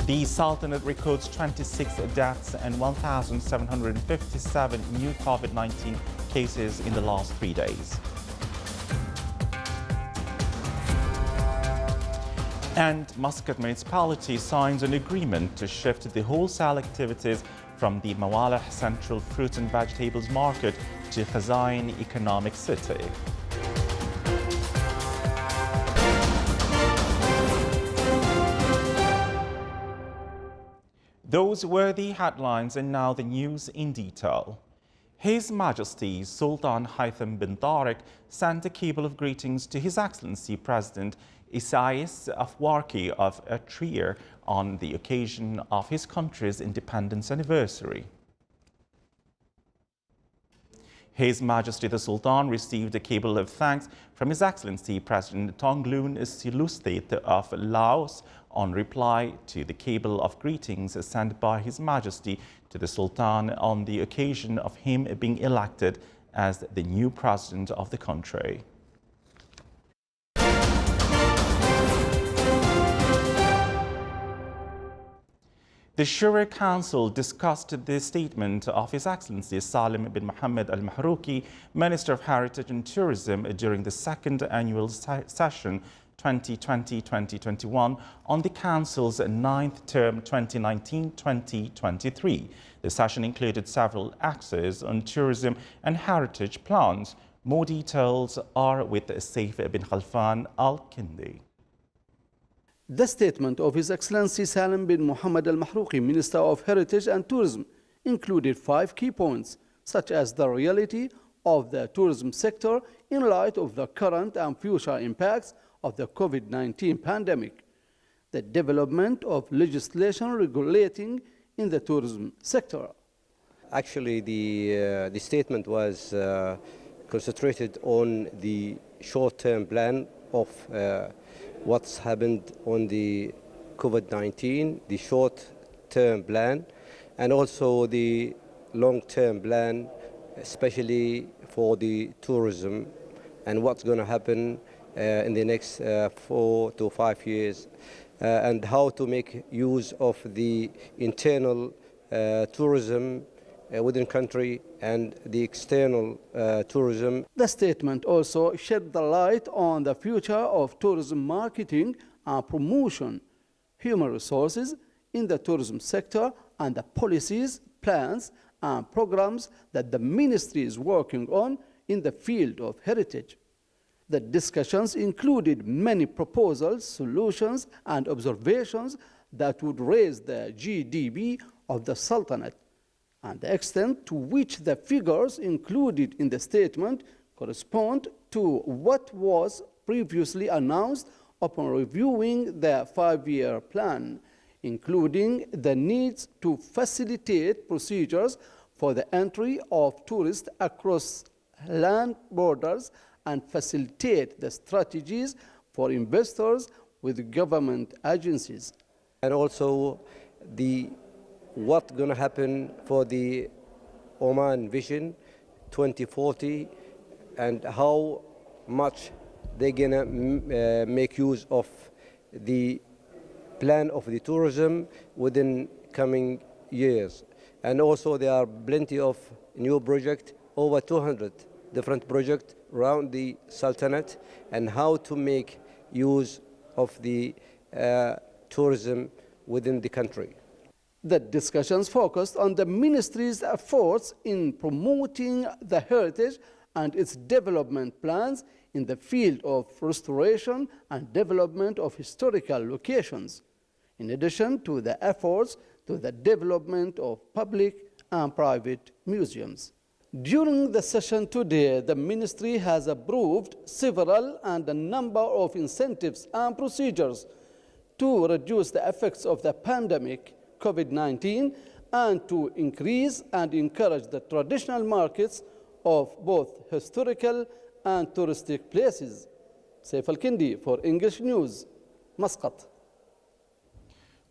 The Sultanate records 26 deaths and 1,757 new COVID-19 cases in the last 3 days. And Muscat municipality signs an agreement to shift the wholesale activities from the Mawalih Central Fruit and Vegetables Market to Khazain Economic City. Those were the headlines, and now the news in detail. His Majesty Sultan Haitham bin Tariq sent a cable of greetings to His Excellency President Isais Afwerki of Eritrea on the occasion of his country's independence anniversary. His Majesty the Sultan received a cable of thanks from His Excellency President Thongloun Sisoulith of Laos on reply to the cable of greetings sent by His Majesty to the Sultan on the occasion of him being elected as the new president of the country. The Shura Council discussed the statement of His Excellency Salim bin Mohammed Al Mahrouki, Minister of Heritage and Tourism, during the second annual session 2020-2021 on the Council's 9th term 2019-2023. The session included several axes on tourism and heritage plans. More details are with Saif bin Khalfan Al-Kindi. The statement of His Excellency Salim bin Mohammed Al Mahrouki, Minister of Heritage and Tourism, included 5 key points, such as the reality of the tourism sector in light of the current and future impacts of the COVID-19 pandemic, the development of legislation regulating in the tourism sector. Actually, the statement was concentrated on the short-term plan of what's happened on the COVID-19, the short-term plan, and also the long-term plan, especially for the tourism and what's going to happen in the next 4 to 5 years, and how to make use of the internal tourism within country and the external tourism. The statement also shed the light on the future of tourism marketing and promotion, human resources in the tourism sector, and the policies, plans, and programs that the ministry is working on in the field of heritage. The discussions included many proposals, solutions, and observations that would raise the GDP of the Sultanate, and the extent to which the figures included in the statement correspond to what was previously announced upon reviewing the 5-year plan, including the needs to facilitate procedures for the entry of tourists across land borders and facilitate the strategies for investors with government agencies. And also what's going to happen for the Oman Vision 2040 and how much they're going to make use of the plan of the tourism within coming years. And also there are plenty of new projects, over 200 different projects around the Sultanate, and how to make use of the tourism within the country. The discussions focused on the ministry's efforts in promoting the heritage and its development plans in the field of restoration and development of historical locations, in addition to the efforts to the development of public and private museums. During the session today, the ministry has approved several and a number of incentives and procedures to reduce the effects of the pandemic COVID-19 and to increase and encourage the traditional markets of both historical and touristic places. Saif Al-Kindi for English News, Muscat.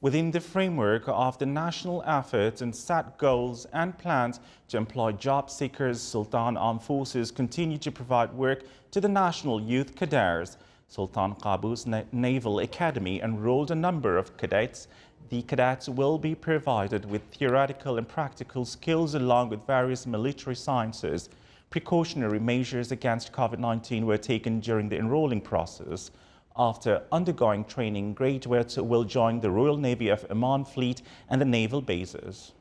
Within the framework of the national efforts and set goals and plans to employ job seekers, Sultan Armed Forces continue to provide work to the National Youth Cadets. Sultan Qaboos Naval Academy enrolled a number of cadets. the cadets will be provided with theoretical and practical skills along with various military sciences. Precautionary measures against COVID-19 were taken during the enrolling process. After undergoing training, graduates will join the Royal Navy of Oman Fleet and the naval bases.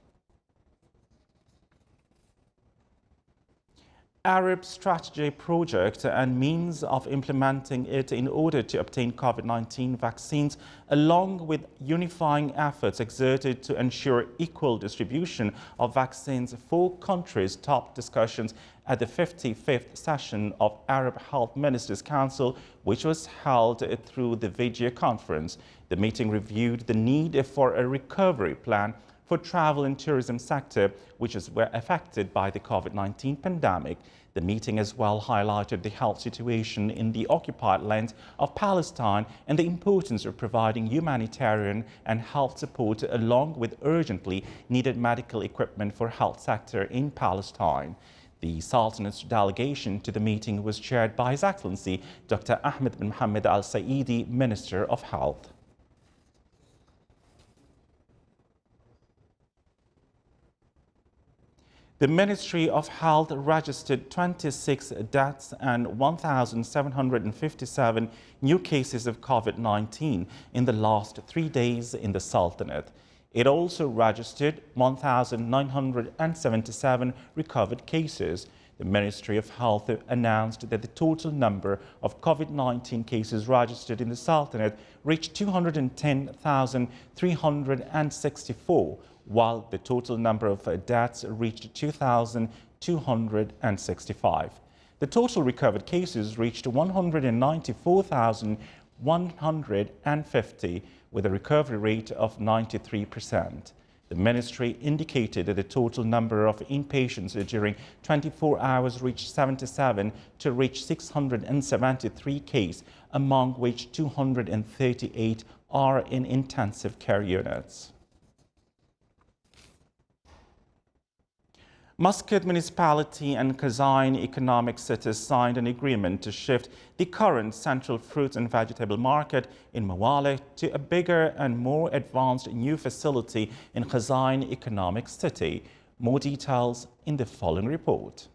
Arab strategy project and means of implementing it in order to obtain COVID-19 vaccines, along with unifying efforts exerted to ensure equal distribution of vaccines for countries, topped discussions at the 55th session of Arab Health Ministers Council, which was held through the video conference. The meeting reviewed the need for a recovery plan for travel and tourism sector, which were affected by the COVID-19 pandemic. The meeting as well highlighted the health situation in the occupied lands of Palestine and the importance of providing humanitarian and health support along with urgently needed medical equipment for health sector in Palestine. The Sultan's delegation to the meeting was chaired by His Excellency Dr. Ahmed bin Mohammed Al Saidi, Minister of Health. The Ministry of Health registered 26 deaths and 1,757 new cases of COVID-19 in the last 3 days in the Sultanate. It also registered 1,977 recovered cases. The Ministry of Health announced that the total number of COVID-19 cases registered in the Sultanate reached 210,364, while the total number of deaths reached 2,265. The total recovered cases reached 194,150, with a recovery rate of 93%. The ministry indicated that the total number of inpatients during 24 hours reached 77 to reach 673 cases, among which 238 are in intensive care units. Muscat Municipality and Qazain Economic Cities signed an agreement to shift the current central fruits and vegetable market in Mawaleh to a bigger and more advanced new facility in Qazain Economic City. More details in the following report.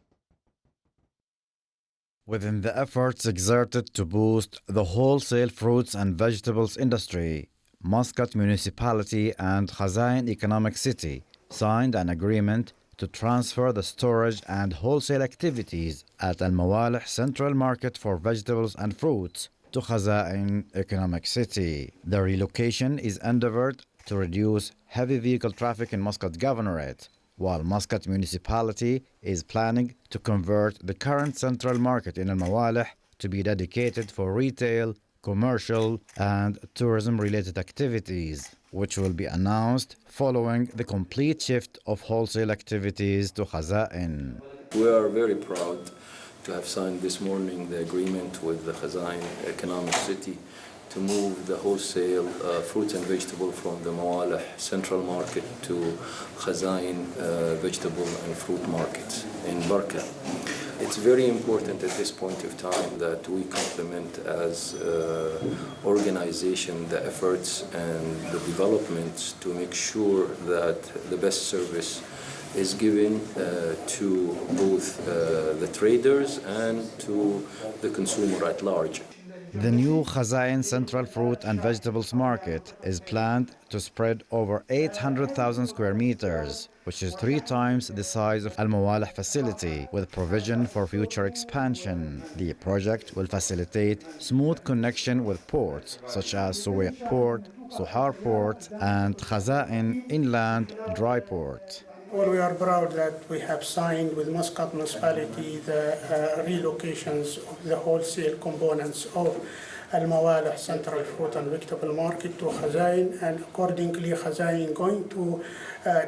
Within the efforts exerted to boost the wholesale fruits and vegetables industry, Muscat Municipality and Qazain Economic City signed an agreement to transfer the storage and wholesale activities at Al Mawaleh Central Market for Vegetables and Fruits to Qazain Economic City. The relocation is endeavored to reduce heavy vehicle traffic in Muscat Governorate, while Muscat Municipality is planning to convert the current Central Market in Al Mawaleh to be dedicated for retail, commercial and tourism-related activities, which will be announced following the complete shift of wholesale activities to Qazain. We are very proud to have signed this morning the agreement with the Qazain Economic City to move the wholesale fruits and vegetables from the Mawaleh Central Market to Qazain vegetable and fruit markets in Barka. It's very important at this point of time that we complement as organization the efforts and the developments to make sure that the best service is given to both the traders and to the consumer at large. The new Qazain Central Fruit and Vegetables Market is planned to spread over 800,000 square meters, which is 3 times the size of Al Mawaleh facility, with provision for future expansion. The project will facilitate smooth connection with ports such as Suwayq Port, Suhar Port, and Qazain Inland Dry Port. Well, we are proud that we have signed with Muscat Municipality the relocations of the wholesale components of Al Mawaleh Central Fruit and Vegetable Market to Qazain, and accordingly Qazain going to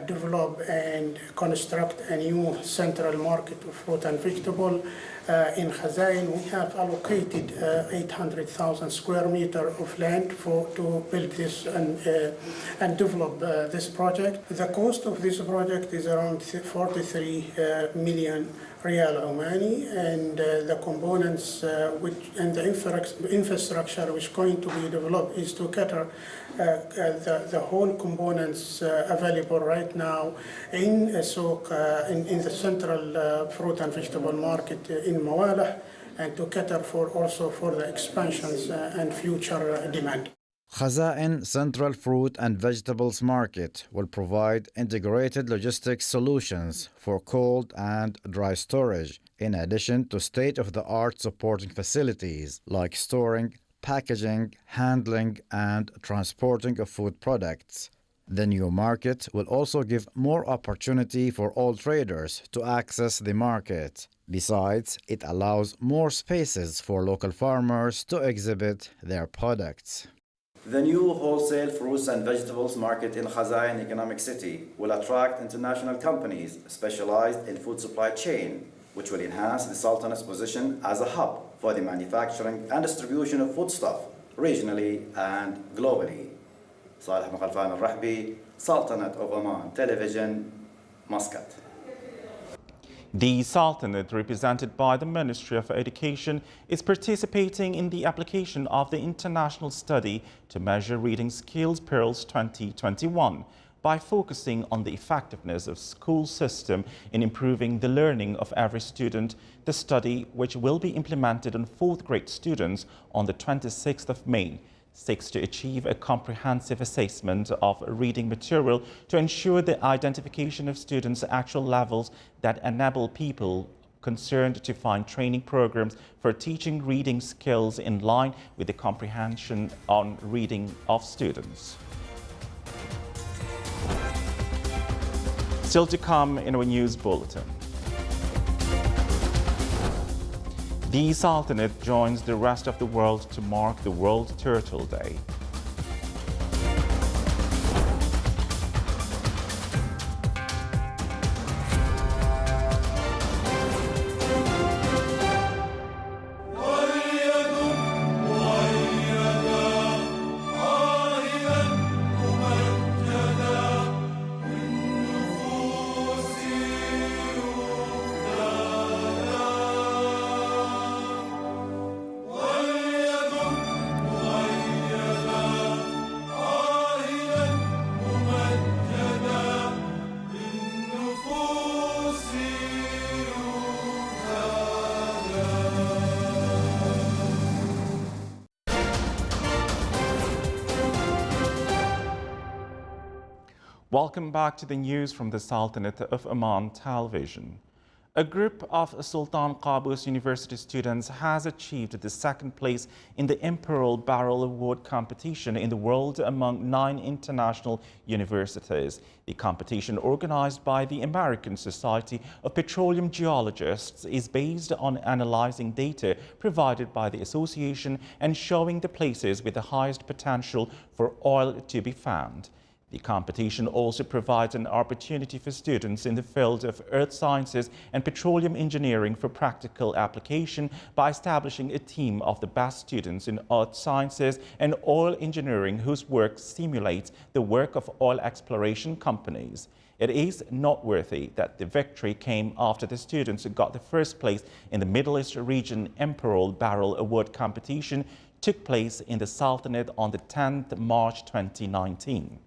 develop and construct a new central market of fruit and vegetable In Khazain, we have allocated 800,000 square meter of land to build this and develop this project. The cost of this project is around 43 million Riyal Omani, and the components and the infrastructure which is going to be developed is to cater the whole components available right now in Souk, in the central fruit and vegetable market in Mawaleh, and to cater also for the expansions and future demand. Khazain Central Fruit and Vegetables Market will provide integrated logistics solutions for cold and dry storage, in addition to state-of-the-art supporting facilities like storing, packaging, handling, and transporting of food products. The new market will also give more opportunity for all traders to access the market. Besides, it allows more spaces for local farmers to exhibit their products. The new wholesale fruits and vegetables market in Khazain Economic City will attract international companies specialized in food supply chain, which will enhance the Sultan's position as a hub for the manufacturing and distribution of foodstuff regionally and globally. Salih Mukhalfan Al-Rahbi, Sultanate of Oman Television, Muscat. The Sultanate, represented by the Ministry of Education, is participating in the application of the International Study to Measure Reading Skills Pearls 2021 by focusing on the effectiveness of school system in improving the learning of every student. The study, which will be implemented on 4th grade students on the 26th of May, seeks to achieve a comprehensive assessment of reading material to ensure the identification of students' actual levels that enable people concerned to find training programs for teaching reading skills in line with the comprehension on reading of students. Still to come in our news bulletin. The Sultanate joins the rest of the world to mark the World Turtle Day. Welcome back to the news from the Sultanate of Oman Television. A group of Sultan Qaboos University students has achieved the 2nd place in the Imperial Barrel Award competition in the world among 9 international universities. The competition, organized by the American Society of Petroleum Geologists, is based on analyzing data provided by the association and showing the places with the highest potential for oil to be found. The competition also provides an opportunity for students in the field of earth sciences and petroleum engineering for practical application by establishing a team of the best students in earth sciences and oil engineering whose work simulates the work of oil exploration companies. It is noteworthy that the victory came after the students who got the 1st place in the Middle East region Imperial Barrel Award competition took place in the Sultanate on the 10th March 2019.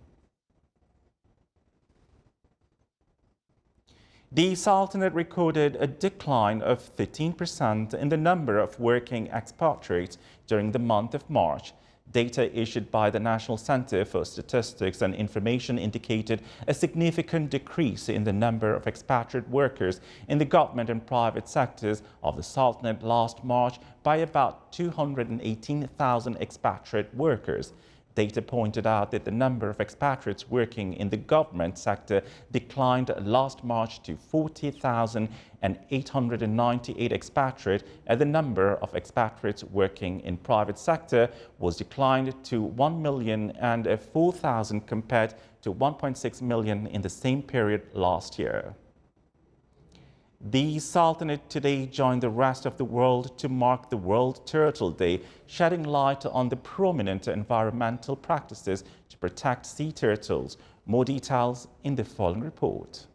The Sultanate recorded a decline of 13% in the number of working expatriates during the month of March. Data issued by the National Center for Statistics and Information indicated a significant decrease in the number of expatriate workers in the government and private sectors of the Sultanate last March by about 218,000 expatriate workers. Data pointed out that the number of expatriates working in the government sector declined last March to 40,898 expatriates, and the number of expatriates working in private sector was declined to 1,004,000 compared to 1.6 million in the same period last year. The Sultanate today joined the rest of the world to mark the World Turtle Day, shedding light on the prominent environmental practices to protect sea turtles. More details in the following report.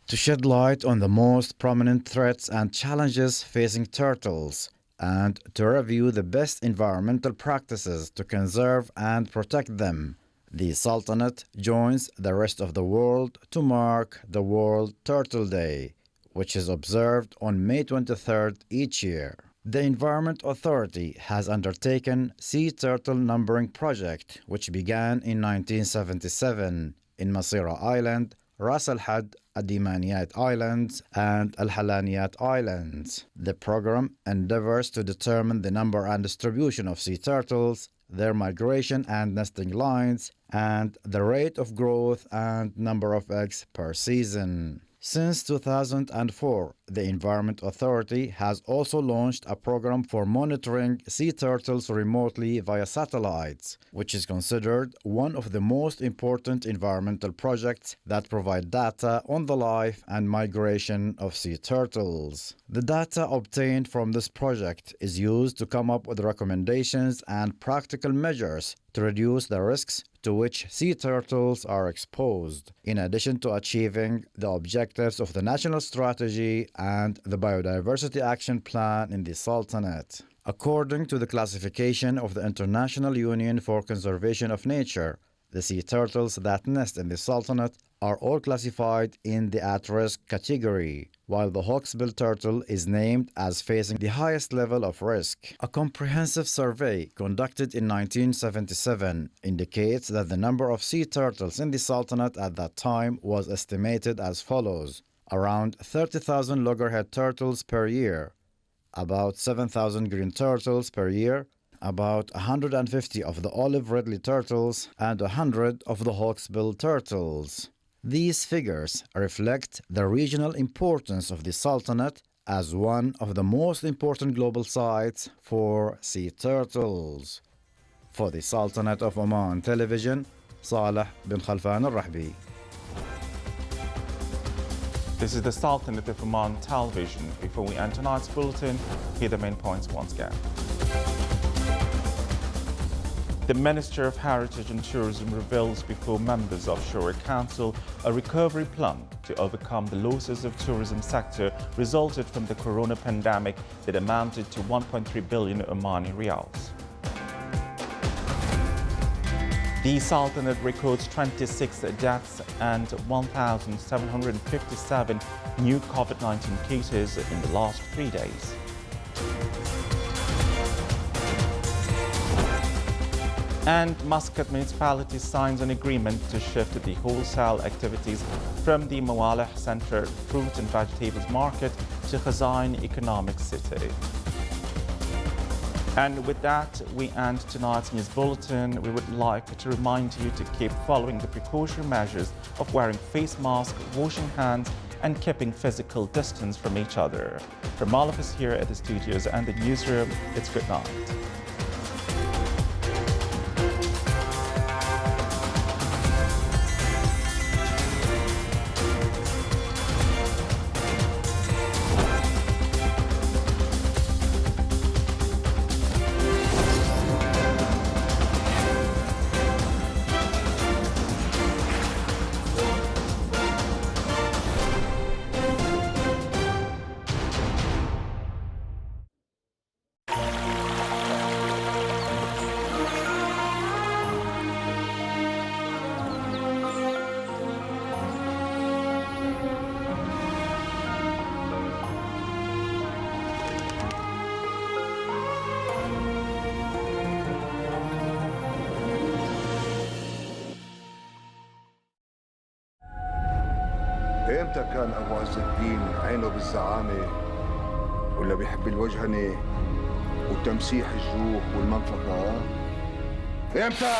To shed light on the most prominent threats and challenges facing turtles, and to review the best environmental practices to conserve and protect them, the Sultanate joins the rest of the world to mark the World Turtle Day, which is observed on May 23rd each year. The Environment Authority has undertaken Sea Turtle Numbering Project, which began in 1977 in Masira Island, Ras Al Had, Adimaniyat Islands, and Al Halaniyat Islands. The program endeavors to determine the number and distribution of sea turtles, their migration and nesting lines, and the rate of growth and number of eggs per season. Since 2004, the Environment Authority has also launched a program for monitoring sea turtles remotely via satellites, which is considered one of the most important environmental projects that provide data on the life and migration of sea turtles. The data obtained from this project is used to come up with recommendations and practical measures to reduce the risks to which sea turtles are exposed, in addition to achieving the objectives of the national strategy and the Biodiversity Action Plan in the Sultanate. According to the classification of the International Union for Conservation of Nature, the sea turtles that nest in the Sultanate are all classified in the at-risk category, while the hawksbill turtle is named as facing the highest level of risk. A comprehensive survey conducted in 1977 indicates that the number of sea turtles in the Sultanate at that time was estimated as follows: around 30,000 loggerhead turtles per year, about 7,000 green turtles per year, about 150 of the olive ridley turtles, and 100 of the hawksbill turtles. These figures reflect the regional importance of the Sultanate as one of the most important global sites for sea turtles. For the Sultanate of Oman Television, Saleh bin Khalfan al-Rahbi. This is the Sultanate of Oman Television. Before we end tonight's bulletin, here are the main points once again. The Minister of Heritage and Tourism reveals before members of Shura Council a recovery plan to overcome the losses of tourism sector resulted from the corona pandemic that amounted to 1.3 billion Omani riyals. The Sultanate records 26 deaths and 1,757 new COVID-19 cases in the last 3 days. And Muscat municipality signs an agreement to shift the wholesale activities from the Mawalih Central Fruit and Vegetables Market to Qaboos Economic City. And with that, we end tonight's news bulletin. We would like to remind you to keep following the precautionary measures of wearing face masks, washing hands, and keeping physical distance from each other. From all of us here at the studios and the newsroom, it's good night. امتى كان ابو عز الدين عينه بالزعامه ولا بيحب الوجهنه وتمسيح الجوح والمنفقه؟ امتى؟